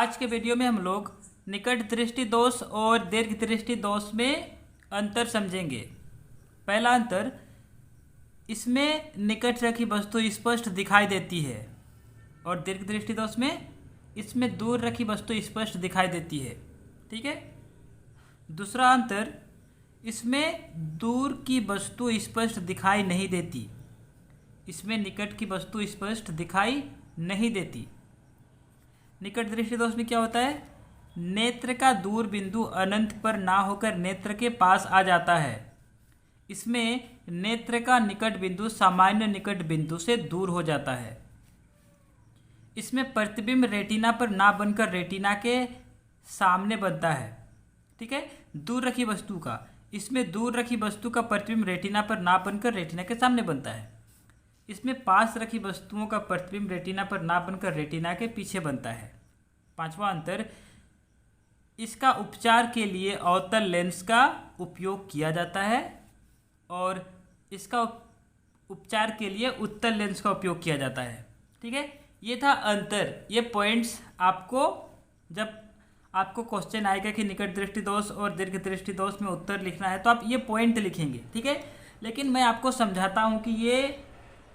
आज के वीडियो में हम लोग निकट दृष्टि दोष और दीर्घ दृष्टि दोष में अंतर समझेंगे। पहला अंतर, इसमें निकट रखी वस्तु स्पष्ट दिखाई देती है और दीर्घ दृष्टि दोष में इसमें दूर रखी वस्तु स्पष्ट दिखाई देती है। ठीक है। दूसरा अंतर, इसमें दूर की वस्तु स्पष्ट दिखाई नहीं देती, इसमें निकट की वस्तु स्पष्ट दिखाई नहीं देती। निकट दृष्टि दोष में क्या होता है, नेत्र का दूर बिंदु अनंत पर ना होकर नेत्र के पास आ जाता है। इसमें नेत्र का निकट बिंदु सामान्य निकट बिंदु से दूर हो जाता है। इसमें प्रतिबिंब रेटिना पर ना बनकर रेटिना के सामने बनता है। ठीक है। दूर रखी वस्तु का, इसमें दूर रखी वस्तु का प्रतिबिंब रेटिना पर ना बनकर रेटिना के सामने बनता है। इसमें पास रखी वस्तुओं का प्रतिबिंब रेटिना पर ना बनकर रेटिना के पीछे बनता है। पांचवा अंतर, इसका उपचार के लिए अवतल लेंस का उपयोग किया जाता है और इसका उपचार के लिए उत्तल लेंस का उपयोग किया जाता है। ठीक है। ये था अंतर। ये पॉइंट्स आपको जब आपको क्वेश्चन आएगा कि निकट दृष्टि दोष और दीर्घ दृष्टि दोष में उत्तर लिखना है तो आप ये पॉइंट लिखेंगे। ठीक है। लेकिन मैं आपको समझाता हूँ कि ये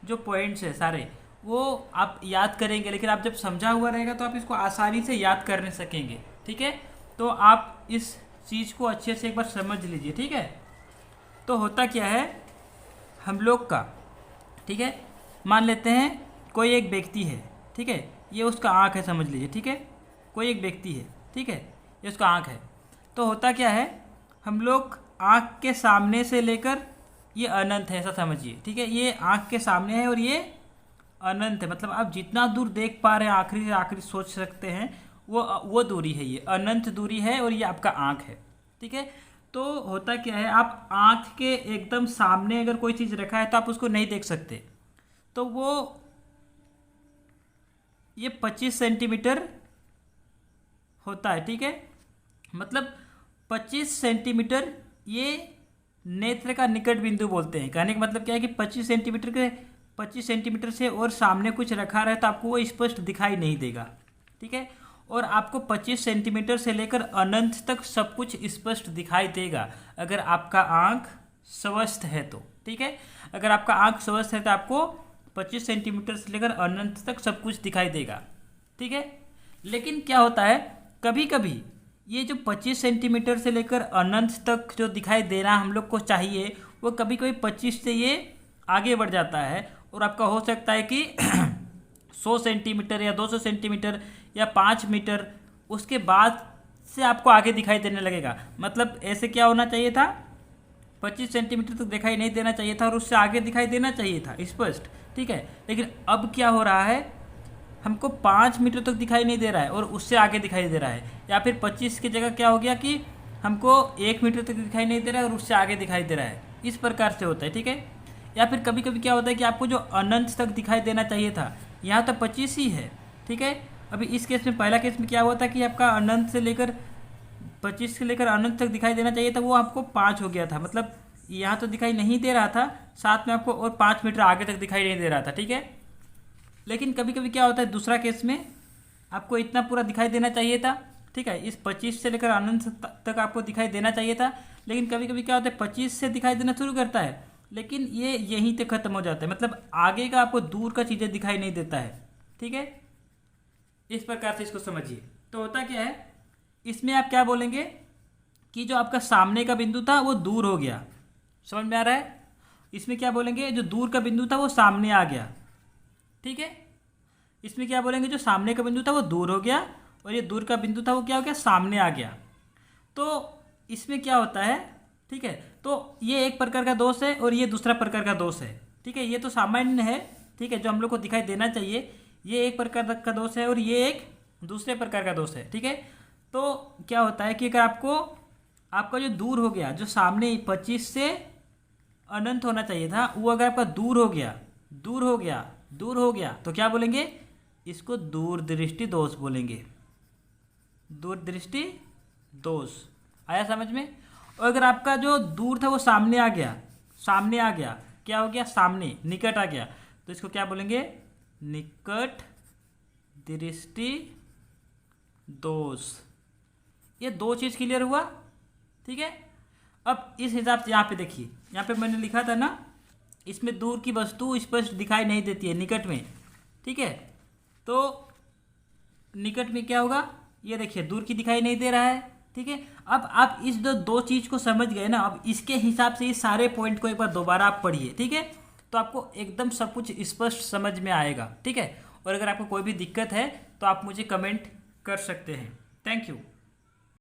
जो पॉइंट्स है सारे वो आप याद करेंगे, लेकिन आप जब समझा हुआ रहेगा तो आप इसको आसानी से याद करने सकेंगे। ठीक है। तो आप इस चीज़ को अच्छे से एक बार समझ लीजिए। ठीक है। तो होता क्या है हम लोग का, ठीक है, मान लेते हैं कोई एक व्यक्ति है। ठीक है। ये उसका आँख है, समझ लीजिए। ठीक है। कोई एक व्यक्ति है, ठीक है, ये उसका आँख है। तो होता क्या है, हम लोग आँख के सामने से लेकर ये अनंत है, ऐसा समझिए। ठीक है। ये आँख के सामने है और ये अनंत है, मतलब आप जितना दूर देख पा रहे हैं आखिरी से आखिरी सोच सकते हैं वो दूरी है, ये अनंत दूरी है और ये आपका आँख है। ठीक है। तो होता क्या है, आप आँख के एकदम सामने अगर कोई चीज़ रखा है तो आप उसको नहीं देख सकते। तो वो ये 25 सेंटीमीटर होता है। ठीक है। मतलब 25 सेंटीमीटर ये नेत्र का निकट बिंदु बोलते हैं। कहने का मतलब क्या है कि 25 सेंटीमीटर से और सामने कुछ रखा रहे तो आपको वो स्पष्ट दिखाई नहीं देगा। ठीक है। और आपको 25 सेंटीमीटर से लेकर अनंत तक सब कुछ स्पष्ट दिखाई देगा अगर आपका आँख स्वस्थ है तो। ठीक है। अगर आपका आँख स्वस्थ है तो आपको 25 सेंटीमीटर से लेकर अनंत तक सब कुछ दिखाई देगा। ठीक है। लेकिन क्या होता है, कभी कभी ये जो 25 सेंटीमीटर से लेकर अनंत तक जो दिखाई देना हम लोग को चाहिए वो कभी कभी 25 से ये आगे बढ़ जाता है और आपका हो सकता है कि 100 सेंटीमीटर या 200 सेंटीमीटर या 5 मीटर उसके बाद से आपको आगे दिखाई देने लगेगा। मतलब ऐसे क्या होना चाहिए था, 25 सेंटीमीटर तक दिखाई नहीं देना चाहिए था और उससे आगे दिखाई देना चाहिए था स्पष्ट। ठीक है। लेकिन अब क्या हो रहा है, हमको 5 मीटर तक दिखाई नहीं दे रहा है और उससे आगे दिखाई दे रहा है। या फिर 25 की जगह क्या हो गया कि हमको 1 मीटर तक दिखाई नहीं दे रहा है और उससे आगे दिखाई दे रहा है। इस प्रकार से होता है। ठीक है। या फिर कभी कभी क्या होता है कि आपको जो अनंत तक दिखाई देना चाहिए था यहाँ तो 25 ही है। ठीक है। अभी इस केस में, पहला केस में क्या हुआ था कि आपका अनंत से लेकर 25 से लेकर अनंत तक दिखाई देना चाहिए था, वो आपको 5 हो गया था। मतलब यहाँ तो दिखाई नहीं दे रहा था, साथ में आपको और 5 मीटर आगे तक दिखाई नहीं दे रहा था। ठीक है। लेकिन कभी कभी क्या होता है, दूसरा केस में आपको इतना पूरा दिखाई देना चाहिए था। ठीक है। इस 25 से लेकर अनंत तक आपको दिखाई देना चाहिए था, लेकिन कभी कभी क्या होता है 25 से दिखाई देना शुरू करता है लेकिन ये यहीं तक खत्म हो जाता है। मतलब आगे का आपको दूर का चीज़ें दिखाई नहीं देता है। ठीक है। इस प्रकार से इसको समझिए। तो होता क्या है, इसमें आप क्या बोलेंगे कि जो आपका सामने का बिंदु था वो दूर हो गया। समझ में आ रहा है। इसमें क्या बोलेंगे, जो दूर का बिंदु था वो सामने आ गया। ठीक है। इसमें क्या बोलेंगे, जो सामने का बिंदु था वो दूर हो गया और ये दूर का बिंदु था वो क्या हो गया, सामने आ गया। तो इसमें क्या होता है, ठीक है, तो ये एक प्रकार का दोष है और ये दूसरा प्रकार का दोष है। ठीक है। ये तो सामान्य है, ठीक है, जो हम लोग को दिखाई देना चाहिए, ये एक प्रकार का दोष है और ये एक दूसरे प्रकार का दोष है। ठीक है। तो क्या होता है कि अगर आपका जो दूर हो गया, जो सामने 25 से अनंत होना चाहिए था, वो अगर आपका दूर हो गया तो क्या बोलेंगे, इसको दूरदृष्टि दोष बोलेंगे। दूरदृष्टि दोष आया समझ में। और अगर आपका जो दूर था वो सामने आ गया, क्या हो गया, सामने निकट आ गया, तो इसको क्या बोलेंगे, निकट दृष्टि दोस। ये दो चीज़ क्लियर हुआ, ठीक है। अब इस हिसाब से यहाँ पे देखिए, यहाँ पे मैंने लिखा था ना, इसमें दूर की वस्तु स्पष्ट दिखाई नहीं देती है निकट में, ठीक है। तो निकट में क्या होगा, ये देखिए दूर की दिखाई नहीं दे रहा है, ठीक है। अब आप इस दो चीज़ को समझ गए ना, अब इसके हिसाब से इस सारे पॉइंट को एक बार दोबारा आप पढ़िए, ठीक है। तो आपको एकदम सब कुछ स्पष्ट समझ में आएगा, ठीक है। और अगर आपको कोई भी दिक्कत है तो आप मुझे कमेंट कर सकते हैं। Thank you.